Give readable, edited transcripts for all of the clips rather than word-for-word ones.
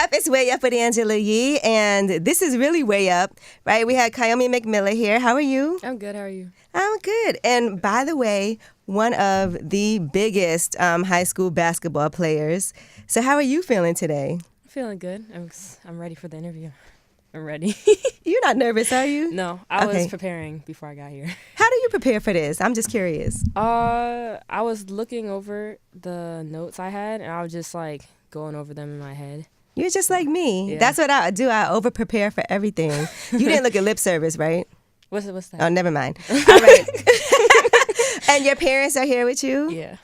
up? It's Way Up with Angela Yee, and this is really way up, right? We had Kiyomi McMillan here. How are you? I'm good. How are you? I'm good. And by the way, one of the biggest high school basketball players. So how are you feeling today? I'm feeling good. I'm ready for the interview. I'm ready. You're not nervous, are you? No, I was preparing before I got here. How do you prepare for this? I'm just curious. I was looking over the notes I had, and I was just like going over them in my head. You're just like me. Yeah. That's what I do. I over-prepare for everything. You didn't look at lip service, right? What's that? Oh, never mind. All right. And your parents are here with you? Yeah.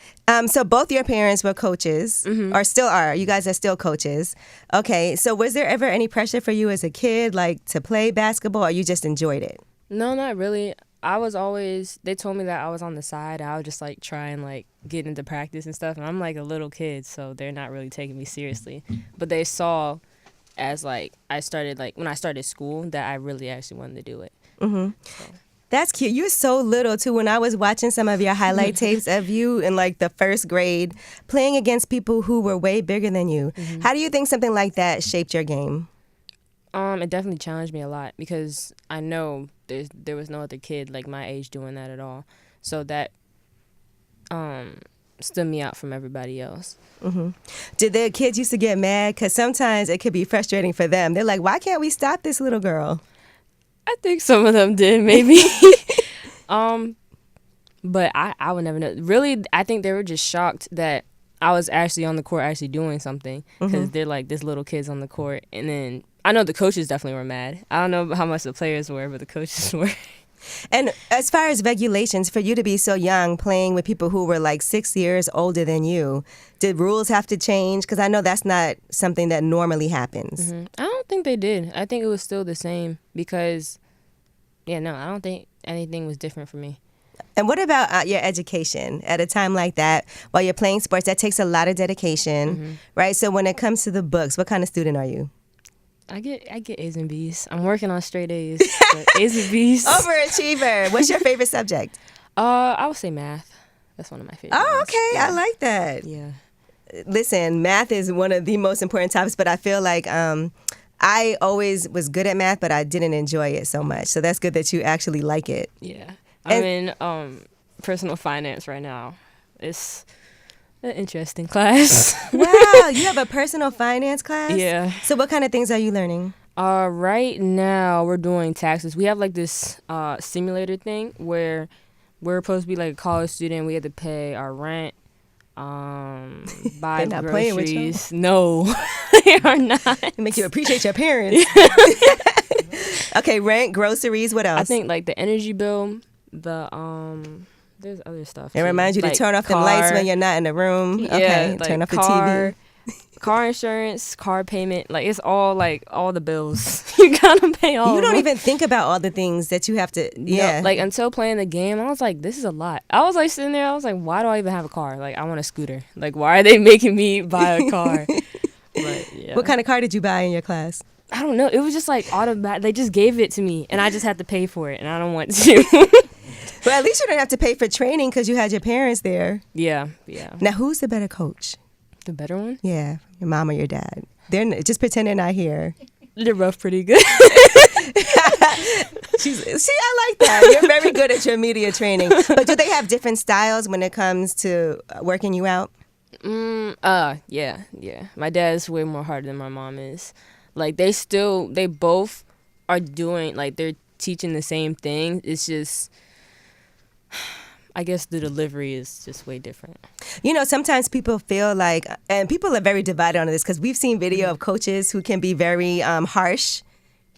So both your parents were coaches, or still are. You guys are still coaches. Okay. So was there ever any pressure for you as a kid, like to play basketball, or you just enjoyed it? No, not really. They told me that I was on the side. I would just like try and like get into practice and stuff. And I'm like a little kid, so they're not really taking me seriously. But they saw as like when I started school that I really actually wanted to do it. Mm-hmm. So. That's cute. You're so little, too. When I was watching some of your highlight tapes of you in, like, the first grade, playing against people who were way bigger than you, how do you think something like that shaped your game? It definitely challenged me a lot because I know there was no other kid like my age doing that at all. So that stood me out from everybody else. Mm-hmm. Did the kids used to get mad? Because sometimes it could be frustrating for them. They're like, why can't we stop this little girl? I think some of them did, maybe. But I would never know. Really, I think they were just shocked that I was actually on the court actually doing something because they're like, this little kid's on the court. And then I know the coaches definitely were mad. I don't know how much the players were, but the coaches were. And as far as regulations, for you to be so young, playing with people who were like 6 years older than you, did rules have to change? Because I know that's not something that normally happens. I don't think they did. I think it was still the same because, I don't think anything was different for me. And what about your education at a time like that? While you're playing sports, that takes a lot of dedication, right? So when it comes to the books, what kind of student are you? I get A's and B's. I'm working on straight A's. A's and B's. Overachiever. What's your favorite subject? I would say math. That's one of my favorites. Oh, okay. Yeah. I like that. Yeah. Listen, math is one of the most important topics, but I feel like I always was good at math, but I didn't enjoy it so much. So that's good that you actually like it. Yeah. I'm in personal finance right now. It's an interesting class. Wow, you have a personal finance class? Yeah. So what kind of things are you learning? Right now we're doing taxes. We have like this simulator thing where we're supposed to be like a college student. We have to pay our rent, buy not groceries. Playing with you? No, they are not. It make you appreciate your parents. Okay, rent, groceries, what else? I think like the energy bill, there's other stuff. It reminds you like to turn off the lights when you're not in the room. Yeah, okay, like turn off the TV. Car insurance, car payment, like it's all like all the bills. You gotta pay all. You of don't them. even think about all the things that you have to. Yeah, No, like until playing the game, I was like, this is a lot. I was like sitting there, I was like, why do I even have a car? Like I want a scooter. Like why are they making me buy a car? But yeah. What kind of car did you buy in your class? I don't know. It was just like automatic. They just gave it to me, and I just had to pay for it, and I don't want to. Well, at least you don't have to pay for training because you had your parents there. Yeah. Now, who's the better coach? The better one? Yeah, your mom or your dad. Just pretend they're not here. They're both pretty good. See, I like that. You're very good at your media training. But do they have different styles when it comes to working you out? Yeah. My dad's way more harder than my mom is. Like they both are doing, like they're teaching the same thing. It's just, I guess the delivery is just way different. You know, sometimes people feel like, and people are very divided on this because we've seen video of coaches who can be very harsh,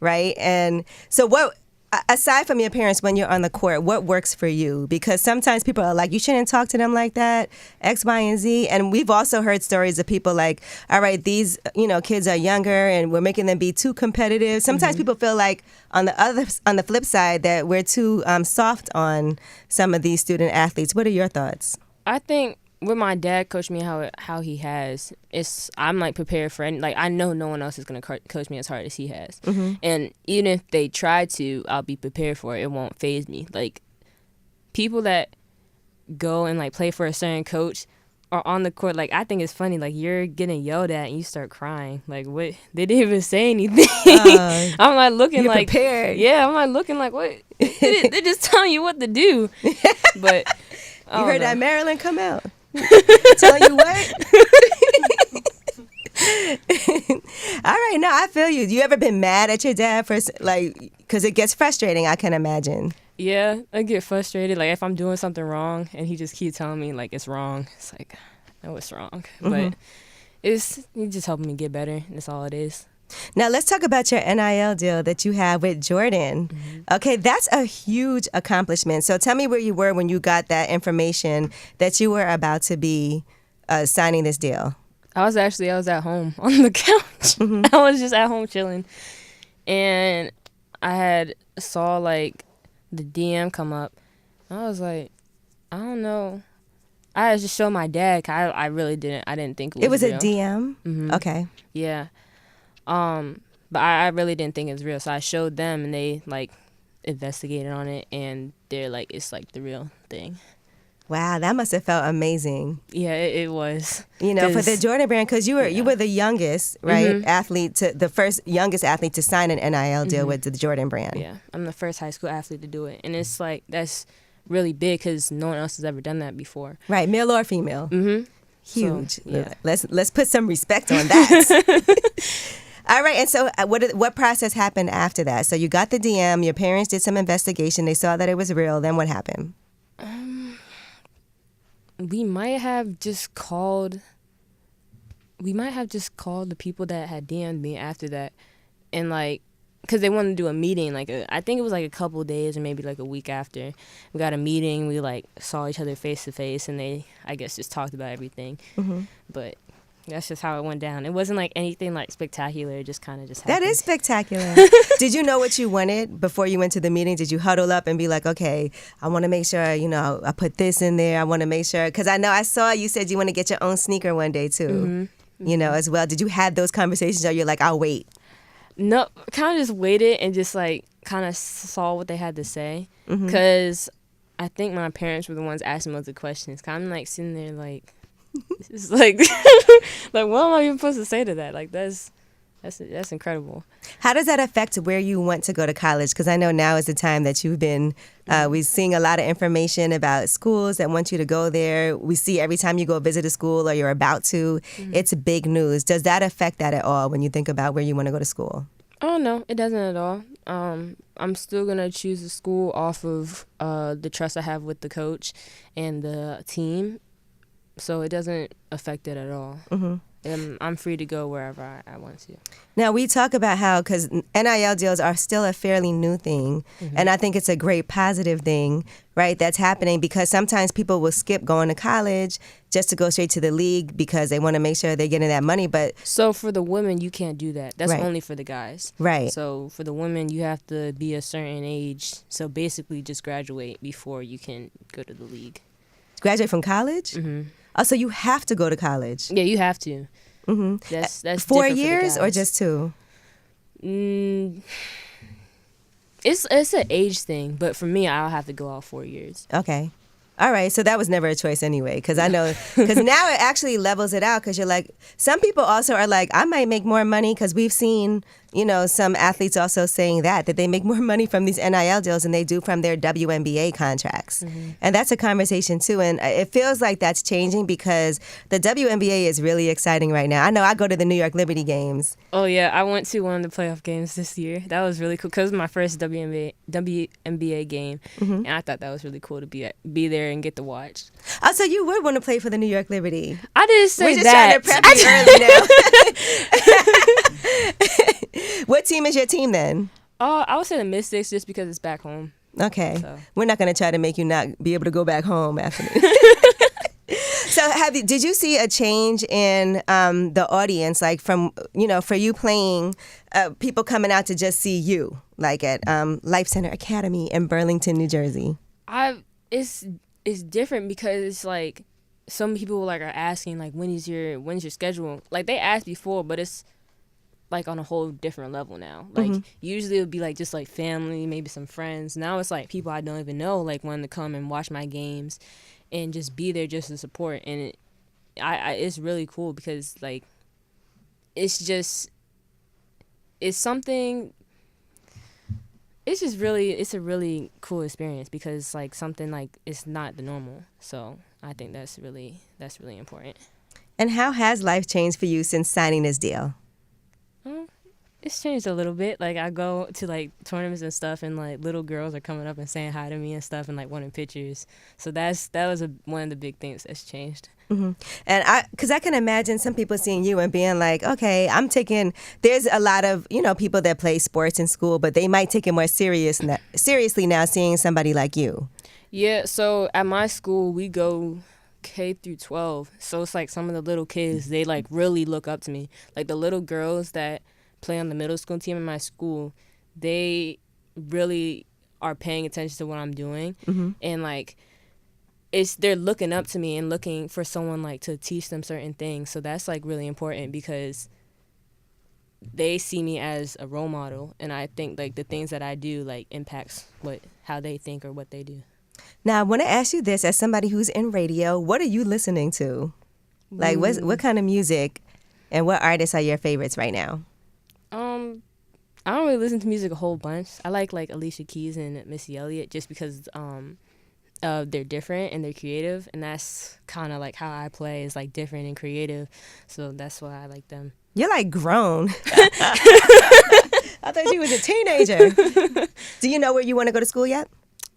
right? And so what, aside from your parents, when you're on the court, what works for you? Because sometimes people are like, you shouldn't talk to them like that, X, Y, and Z. And we've also heard stories of people like, all right, these, kids are younger and we're making them be too competitive. Sometimes people feel like on the flip side that we're too soft on some of these student athletes. What are your thoughts? I think with my dad coached me how he has, I'm like prepared for any, like I know no one else is gonna coach me as hard as he has, and even if they try to, I'll be prepared for it. It won't faze me. Like people that go and like play for a certain coach, are on the court, like, I think it's funny, like, you're getting yelled at and you start crying. Like, what? They didn't even say anything. I'm like looking you're like prepared. Yeah, I'm like looking like, what? They're just telling you what to do. But you heard that Maryland come out telling you what? All right, no, I feel you. You ever been mad at your dad for, like, because it gets frustrating, I can imagine. Yeah, I get frustrated. Like, if I'm doing something wrong and he just keeps telling me, like, it's wrong. It's like, I know it's wrong. But he's just helping me get better. That's all it is. Now, let's talk about your NIL deal that you have with Jordan. Okay, that's a huge accomplishment. So tell me where you were when you got that information that you were about to be signing this deal. I was at home on the couch. I was just at home chilling. And I saw, like, the DM come up. I was like, I don't know. I had to show my dad. 'Cause I really didn't. I didn't think it was real. A DM? Okay. Yeah. But I really didn't think it was real. So I showed them, and they, like, investigated on it, and they're like, it's, like, the real thing. Wow, that must have felt amazing. Yeah, it was. You know, for the Jordan brand, because you were the youngest, right, athlete, the first youngest athlete to sign an NIL deal with the Jordan brand. Yeah, I'm the first high school athlete to do it. And it's like, that's really big because no one else has ever done that before. Right, male or female. Huge. So, yeah. Let's put some respect on that. All right, and so what process happened after that? So you got the DM, your parents did some investigation, they saw that it was real, then what happened? We might have just called the people that had DM'd me after that, and, like, because they wanted to do a meeting, like, I think it was like a couple of days or maybe like a week after. We got a meeting, we, like, saw each other face to face, and they, I guess, just talked about everything. But that's just how it went down. It wasn't like anything like spectacular. It just kind of just happened. That is spectacular. Did you know what you wanted before you went to the meeting? Did you huddle up and be like, okay, I want to make sure, you know, I put this in there. I want to make sure, because I know I saw you said you want to get your own sneaker one day too, you know, as well. Did you have those conversations, or you're like, I'll wait? No, kind of just waited and just, like, kind of saw what they had to say, because I think my parents were the ones asking most of the questions. Kind of, like, sitting there like, it's like, like, what am I even supposed to say to that? Like, that's incredible. How does that affect where you want to go to college? Because I know now is the time that you've been, we're seeing a lot of information about schools that want you to go there. We see every time you go visit a school or you're about to, it's big news. Does that affect that at all when you think about where you want to go to school? Oh, no, it doesn't at all. I'm still going to choose the school off of the trust I have with the coach and the team. So it doesn't affect it at all. I'm free to go wherever I want to. Now, we talk about how, because NIL deals are still a fairly new thing, and I think it's a great positive thing, right, that's happening, because sometimes people will skip going to college just to go straight to the league because they want to make sure they're getting that money. But so for the women, you can't do that. That's only for the guys. Right. So for the women, you have to be a certain age. So basically just graduate before you can go to the league. Graduate from college? Oh, so you have to go to college? Yeah, you have to. That's 4 years or just 2? It's an age thing, but for me, I'll have to go all 4 years. Okay. All right, so that was never a choice anyway, because I know, because now it actually levels it out, because you're like, some people also are like, I might make more money, because we've seen, you know, some athletes also saying that they make more money from these NIL deals than they do from their WNBA contracts. And that's a conversation too, and it feels like that's changing, because the WNBA is really exciting right now. I know I go to the New York Liberty games. Oh yeah, I went to one of the playoff games this year. That was really cool, because it was my first WNBA game, and I thought that was really cool to be there and get to watch. Oh, so you would want to play for the New York Liberty? I didn't say We're just that. trying to prep you early now. What team is your team then? I would say the Mystics, just because it's back home. Okay. So. We're not going to try to make you not be able to go back home after me. So did you see a change in the audience, like from, you know, for you playing, people coming out to just see you, like at Life Center Academy in Burlington, New Jersey? It's different, because it's like some people like are asking like when's your schedule? Like they asked before, but it's like on a whole different level now. Like usually it would be like just like family, maybe some friends. Now it's like people I don't even know like wanting to come and watch my games and just be there just to support. And it's really cool because like it's something. It's just really, it's a really cool experience because like something like it's not the normal. So I think that's really important. And how has life changed for you since signing this deal? It's changed a little bit. Like I go to like tournaments and stuff, and like little girls are coming up and saying hi to me and stuff, and like wanting pictures. So that was one of the big things that's changed. Mm-hmm. And because I can imagine some people seeing you and being like, okay, there's a lot of, people that play sports in school, but they might take it more seriously now seeing somebody like you. Yeah, so at my school, we go K through 12. So it's like some of the little kids, they like really look up to me. Like the little girls that play on the middle school team in my school, they really are paying attention to what I'm doing. Mm-hmm. And like, they're looking up to me and looking for someone like to teach them certain things. So that's like really important because they see me as a role model, and I think like the things that I do like impacts how they think or what they do. Now I want to ask you this, as somebody who's in radio, what are you listening to? Like what kind of music and what artists are your favorites right now? I don't really listen to music a whole bunch. I like Alicia Keys and Missy Elliott just because they're different and they're creative, and that's kind of like how I play, is like different and creative, so that's why I like them. You're like grown. I thought you was a teenager. Do you know where you want to go to school yet?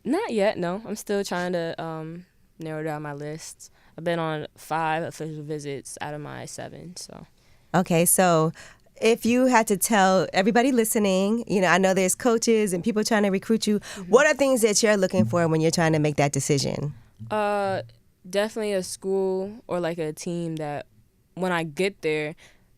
Not yet, no. I'm still trying to narrow down my list. I've been on 5 official visits out of my 7, so. Okay, so if you had to tell everybody listening, I know there's coaches and people trying to recruit you. Mm-hmm. What are things that you're looking for when you're trying to make that decision? Definitely a school or like a team that when I get there,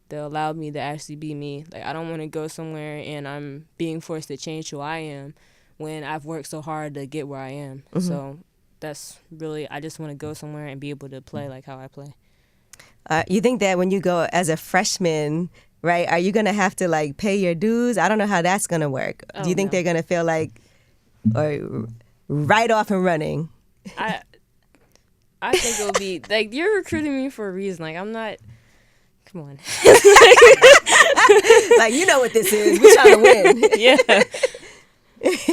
they'll allow me to actually be me. Like I don't want to go somewhere and I'm being forced to change who I am when I've worked so hard to get where I am. Mm-hmm. So that's really, I just want to go somewhere and be able to play like how I play. You think that when you go as a freshman, right, are you going to have to like pay your dues? I don't know how that's going to work. Do you think they're going to feel like or right off and running? I think it'll be like, you're recruiting me for a reason. Like I'm not, come on. Like, you know what this is. We're trying to win. Yeah.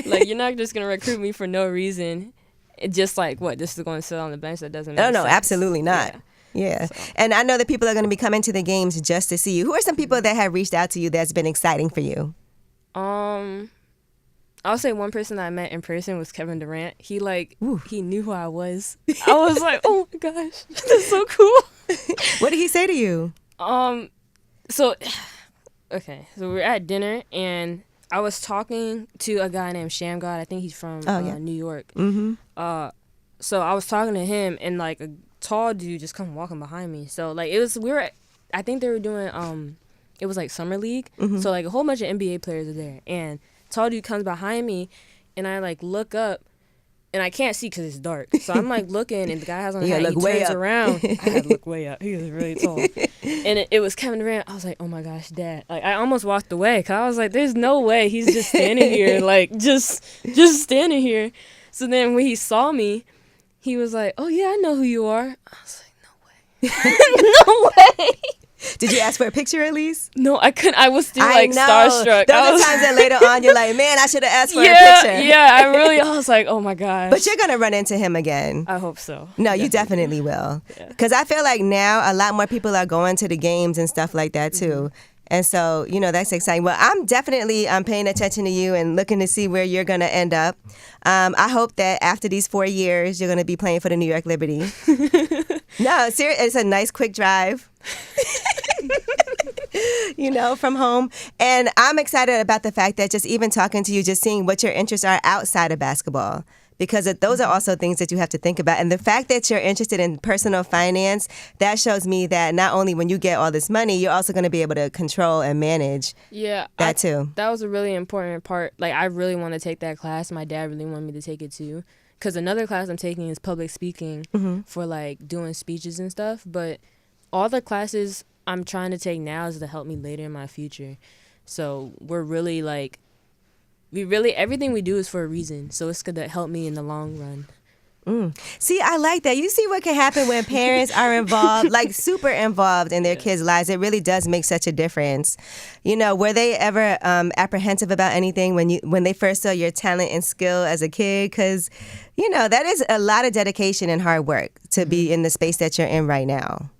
Like you're not just going to recruit me for no reason. It just like, what, this is going to sit on the bench? That doesn't make sense. No, absolutely not. Yeah. So. And I know that people are going to be coming to the games just to see you. Who are some people that have reached out to you that's been exciting for you? I'll say one person that I met in person was Kevin Durant. He knew who I was. I was like, oh my gosh, that's so cool. What did he say to you? So we're at dinner and I was talking to a guy named Shamgod. I think he's from New York. Mm-hmm. So I was talking to him and like a tall dude just come walking behind me. So like I think they were doing it was like summer league. Mm-hmm. So like a whole bunch of NBA players are there, and tall dude comes behind me, and I like look up, and I can't see because it's dark. So I'm like looking, and the guy has on a hat. He turns around. I had to look way up. He was really tall, and it was Kevin Durant. I was like, oh my gosh, Dad! Like I almost walked away because I was like, there's no way he's just standing here, like just standing here. So then when he saw me, he was like, oh, yeah, I know who you are. I was like, no way. No way. Did you ask for a picture at least? No, I couldn't. I was still starstruck. Those are times that later on you're like, man, I should have asked for a picture. Yeah, I was like, oh my gosh. But you're going to run into him again. I hope so. No, you definitely will. Because I feel like now a lot more people are going to the games and stuff like that too. Mm-hmm. And so, that's exciting. Well, I'm definitely paying attention to you and looking to see where you're going to end up. I hope that after these 4 years, you're going to be playing for the New York Liberty. No, seriously, it's a nice, quick drive, from home. And I'm excited about the fact that just even talking to you, just seeing what your interests are outside of basketball. Because those are also things that you have to think about. And the fact that you're interested in personal finance, that shows me that not only when you get all this money, you're also going to be able to control and manage that too. That was a really important part. Like, I really want to take that class. My dad really wanted me to take it too. Because another class I'm taking is public speaking for, like, doing speeches and stuff. But all the classes I'm trying to take now is to help me later in my future. So we're really, like... everything we do is for a reason, so it's going to help me in the long run. See, I like that. You see what can happen when parents are involved, like super involved in their kids' lives. It really does make such a difference. You know, were they ever apprehensive about anything when they first saw your talent and skill as a kid? Because, you know, that is a lot of dedication and hard work to be in the space that you're in right now.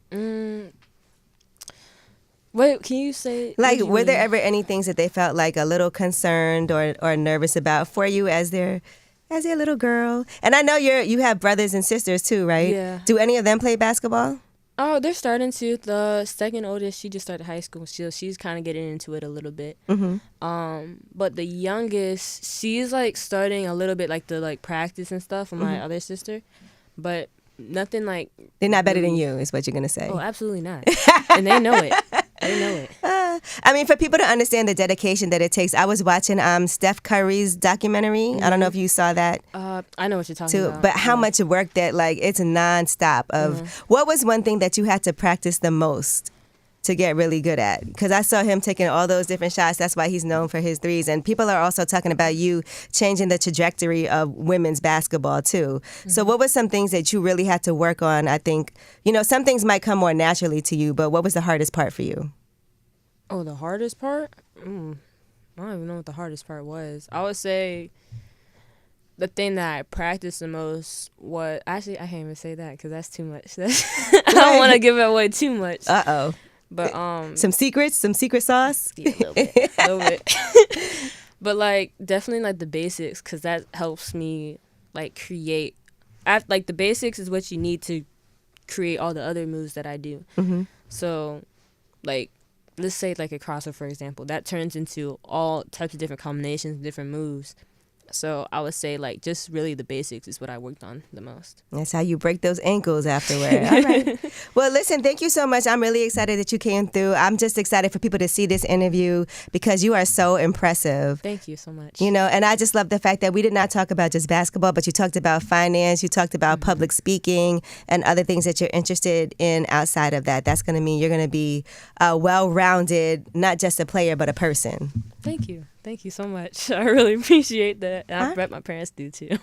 Wait, can you say? Like, were there ever any things that they felt like a little concerned or nervous about for you as their little girl? And I know you have brothers and sisters too, right? Yeah. Do any of them play basketball? Oh, they're starting to. The second oldest, she just started high school. She's kind of getting into it a little bit. But the youngest, she's like starting a little bit like the like practice and stuff with my other sister, but nothing like. They're not better than you, is what you're gonna say. Oh, absolutely not. And they know it. They know it. I mean, for people to understand the dedication that it takes, I was watching Steph Curry's documentary. I don't know if you saw that. I know what you're talking about. But how much work that, like, it's nonstop of. What was one thing that you had to practice the most to get really good at? Because I saw him taking all those different shots. That's why he's known for his threes. And people are also talking about you changing the trajectory of women's basketball, too. So what were some things that you really had to work on? I think, you know, some things might come more naturally to you, but what was the hardest part for you? Oh, the hardest part? I don't even know what the hardest part was. I would say the thing that I practiced the most was... Actually, I can't even say that because that's too much. I don't want to give it away too much. Uh-oh. But some secrets? Some secret sauce? Yeah, a little bit. But, like, definitely, like, the basics because that helps me, like, create... Like, the basics is what you need to create all the other moves that I do. So, like... Let's say like a crossover, for example, that turns into all types of different combinations, different moves. So I would say like just really the basics is what I worked on the most. That's how you break those ankles afterward. All right. Well, listen, thank you so much. I'm really excited that you came through. I'm just excited for people to see this interview because you are so impressive. Thank you so much. You know, and I just love the fact that we did not talk about just basketball, but you talked about finance, you talked about public speaking and other things that you're interested in outside of that. That's going to mean you're going to be well-rounded, not just a player, but a person. Thank you. Thank you so much. I really appreciate that. And I bet my parents do too.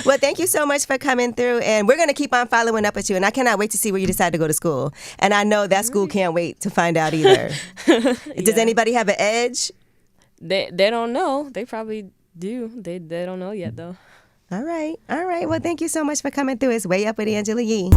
Well, thank you so much for coming through. And we're going to keep on following up with you. And I cannot wait to see where you decide to go to school. And I know that school can't wait to find out either. Does anybody have an edge? They don't know. They probably do. They don't know yet, though. All right. All right. Well, thank you so much for coming through. It's Way Up with Angela Yee.